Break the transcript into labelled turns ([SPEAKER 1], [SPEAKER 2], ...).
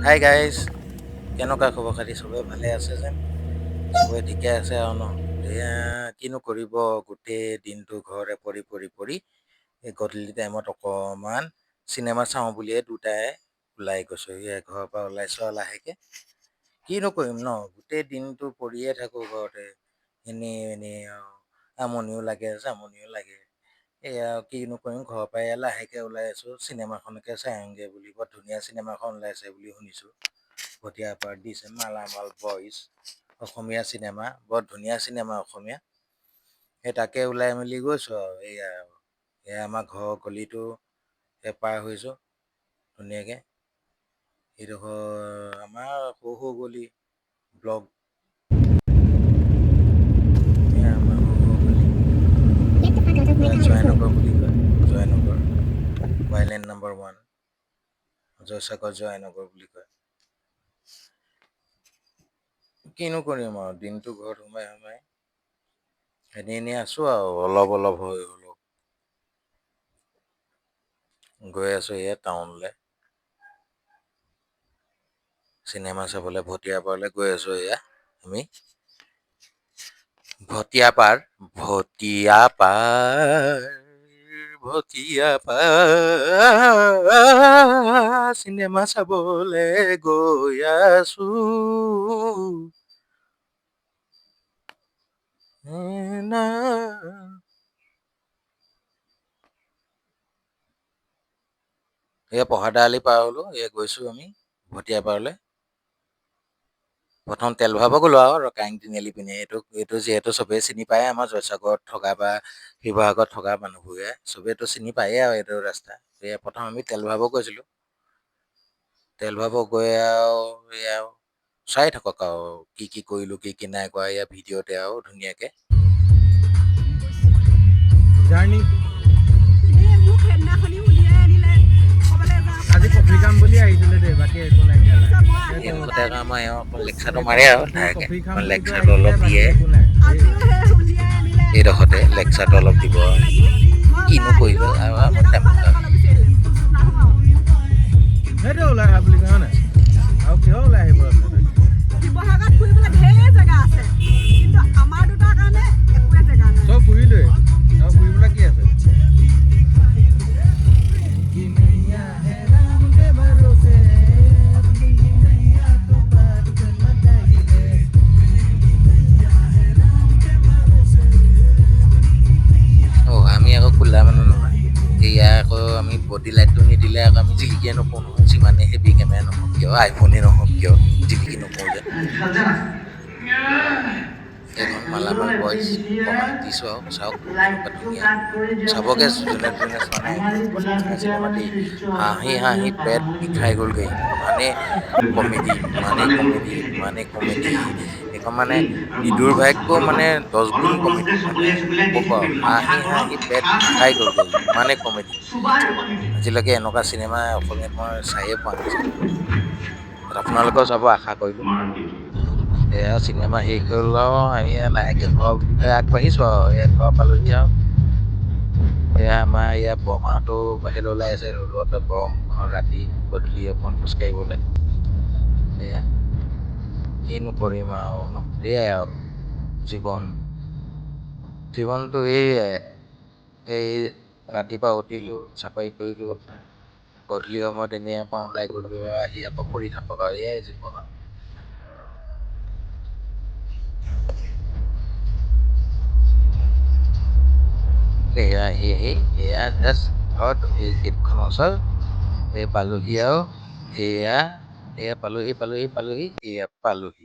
[SPEAKER 1] Hi guys, কেনেকুৱা খবৰ খাতি? চবে ভালে আছে যেন? চবে ঠিকে আছে আৰু ন? এয়া কিনো কৰিব, গোটেই দিনটো ঘৰতে পৰি পৰি পৰি এই গধূলি টাইমত অকণমান চিনেমা চাওঁ বুলিয়ে দুটাই ওলাই গৈছোঁ। এই ঘৰৰ পৰা ওলাইছোঁ আৰু লাহেকৈ। কিনো কৰিম ন, গোটেই দিনটো পৰিয়ে থাকোঁ ঘৰতে, এনেই এনেই আৰু আমনিও লাগে আমনিও লাগে। এয়া কিনো কৰিম, ঘৰৰ পৰাই লাহেকৈ ওলাই আছোঁ, চিনেমাখনকে চাই আহোঁগৈ বুলি। বৰ ধুনীয়া চিনেমা এখন ওলাইছে বুলি শুনিছোঁ। ভটিয়াপাৰাত দিছে মালামাল বইজ, অসমীয়া চিনেমা, বৰ ধুনীয়া চিনেমা অসমীয়া। সেই তাকে ওলাই মেলি গৈছোঁ আৰু এয়া আমাৰ ঘৰৰ গলিটো পাৰ হৈছোঁ ধুনীয়াকৈ। এইডোখৰ আমাৰ সৰু সৰু গলি ব্লক, আমাৰ সৰু সৰু গলি জয়নগৰ বুলি কয়। জয়নগৰ ৱাইলেণ্ড নম্বৰ 1, জয়সাগৰ জয়নগৰ বুলি কয়। কিনো কৰিম আৰু, দিনটো ঘৰত সোমাই সোমাই এনেই আছোঁ আৰু অলপ হৈ হ'লেও। গৈ আছোঁ এয়া টাউনলৈ, চিনেমা চাবলৈ ভটিয়াপাৰলৈ গৈ আছোঁ। এয়া আমি ভটিয়াপাৰ চিনেমা চাবলৈ গৈ আছোঁ। এয়া পহাদা আলি পাৰ হ'লোঁ, এয়া গৈছোঁ আমি ভটিয়াপাৰলৈ। প্ৰথম তেল ভৰাব গ'লোঁ আৰু ৰকাইং তিনিআলি পিনে। এইটো যিহেতু চবেই চিনি পায়, আমাৰ জয়সাগৰত থকা বা শিৱসাগৰত থকা মানুহবোৰে চবেইতো চিনি পায়েই আৰু এইটো ৰাস্তা। প্ৰথম আমি তেল ভৰাব গৈছিলোঁ। তেল ভৰাব গৈ আৰু এয়া চাই থাকক আৰু কি কি কৰিলোঁ, কি কি নাই কৰা, এয়া ভিডিঅ'তে আৰু ধুনীয়াকৈ।
[SPEAKER 2] জাৰ্ণি আজি কফি কাম বুলি আহিছিলে দেই, বাকী একো নাই।
[SPEAKER 1] এইডোখৰতে আকৌ আমাৰ এওঁ অকণ লেকচাৰটো মাৰে আৰু লাহেকৈ,
[SPEAKER 2] কফি খাম
[SPEAKER 1] অকণ
[SPEAKER 2] বুলিতো
[SPEAKER 1] লেকচাৰটো
[SPEAKER 2] আহিছিলে,
[SPEAKER 1] অলপ
[SPEAKER 2] বাকী
[SPEAKER 1] দিয়ে।
[SPEAKER 2] একো নাই।
[SPEAKER 1] এইডোখৰতে লেকচাৰটো অলপ দিব আৰু কিনো কৰিবা আৰু আমাৰ তামোল।
[SPEAKER 2] সেইটোৱে ওলাই আহা বুলি কয় নাই, আৰু কিয় ওলাই আহিব আপোনালোকে?
[SPEAKER 3] শিৱসাগৰত ফুৰিবলৈ ঢেৰ জেগা আছে, কিন্তু আমাৰ দুটাৰ কাৰণে একোৱে জেগা নাই।
[SPEAKER 2] চব ফুৰিলোৱে, আৰু ফুৰিবলৈ কি আছে?
[SPEAKER 1] আমি আকৌ কোলা মানুহ নহয়, এয়া আকৌ আমি বডি লাইটটো নিদিলে আকৌ আমি জিলিকিয়ে নকৰোঁ নহয়। যিমানে হেভি কেমেৰা নহওক কিয়, আইফোনেই নহওক কিয়, জিলিকি নকৰোঁ যে। এইখন মালামাল বইজ অকণমান দিছোঁ আৰু চাওক কেনেকুৱা ধুনীয়া। চাবগৈ যোনে যোনে চোৱা নাই, বৰ ধুনীয়া চিনেমা দেই। হাঁহি হাঁহি পেট বিষাই গ'লগৈ, ইমানেই কমেডি। এইখন মানে বিদুৰ ভাইতকৈও মানে 10 গুণ কমেডি, মানে নক'ব আৰু হাঁহি হাঁহি পেট বিষাই গ'লগৈ, ইমানেই কমেডি। আজিলৈকে এনেকুৱা চিনেমা অসমীয়াত মই চায়েই পোৱা নাছিলোঁ। আপোনালোকেও চাব আশা কৰিলোঁ। এয়া চিনেমা শেষ হ'ল আৰু আমি লাহেকৈ ঘৰ আগবাঢ়িছোঁ আৰু এয়া ঘৰ পালোহি আৰু। এয়া আমাৰ ইয়াত বৰমাহঁতো বাহিৰত ওলাই আছে, ৰ'দত গৰম ৰাতি গধূলি অকণ খোজকাঢ়িবলৈ। এয়া কিনো কৰিম আৰু, এয়াই আৰু জীৱনটো এইয়াই। এই ৰাতিপুৱা উঠিলোঁ, চাকৰি কৰিলোঁ, গধূলি সময়ত এনেই অকণ ওলাই গ'লোঁ, আহি আকৌ পৰি থাকক আৰু এয়াই জীৱন আৰু। এয়া জাষ্ট ঘৰত এই গেটখনৰ ওচৰত এই পালোহি আৰু এয়া পালোহি, এয়া পালোহি।